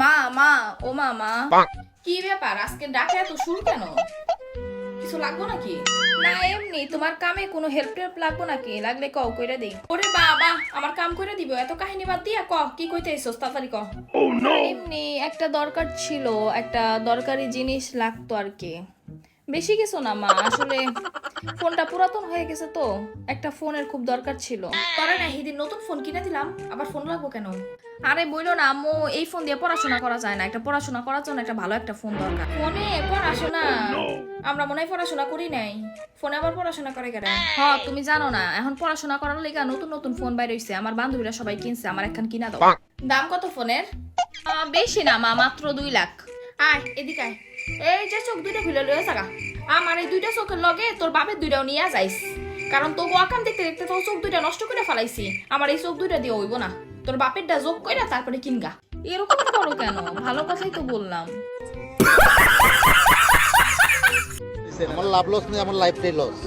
মা মা ও মা কি ব্যাপার আজকে ডাকে এত সুর কেন? কিছু লাগবো নাকি? না এমনি, তোমার কামে কোনো হেল্প টেল্প লাগবো নাকি? লাগলে কও কইরা দেই। ওরে বাবা, আমার কাম কইরা দিব? এত কাহিনী বাদ দিয়া ক, কি কইতে আইছস তাড়াতাড়ি ক। এমনি একটা দরকার ছিল, একটা দরকারি জিনিস লাগতো আর কি। বেশি কিছু না মা, আসলে ফোনটা পুরাতন হয়ে গেছে তো, একটা ফোনের খুব দরকার ছিল। তোরে না সেদিন নতুন ফোন কিনে দিলাম, আবার ফোন লাগবো কেন? আরে বইলো না আম্মু, এই ফোন দিয়ে পড়াশোনা করা যায় না, একটা পড়াশোনা করার জন্য একটা ভালো একটা ফোন দরকার। ফোনে পড়াশোনা? আমরা মনে হয় পড়াশোনা করি নাই, ফোনে আবার পড়াশোনা করে কেন? হ্যাঁ তুমি জানো না, এখন পড়াশোনা করার লেগে নতুন নতুন ফোন বাইর হইছে, আমার বান্ধবীরা সবাই কিনছে, আমার একখান কিনা দাও। দাম কত ফোনের? বেশি না মা, মাত্র 2 লাখ। আয় এদিকে আয়, এই যে চোখ দুইটা খুলে লয়ে জাগা। আমার এই দুইটা চোখের লগে তোর বাপের দুইটাও নিয়ে যাইস, কারণ তোকে আকাম দেখতে দেখতে তোর চোখ দুইটা নষ্ট করে ফেলাইছি। আমার এই চোখ দুইটা দিয়ে হইব না, তোর বাপেরটা যোগ কইরা তারপরে কিনগা। এরকম করো কেন? ভালো কথাই তো বললাম। আমার লাভ লস নেই, আমার লাইফটাই লস।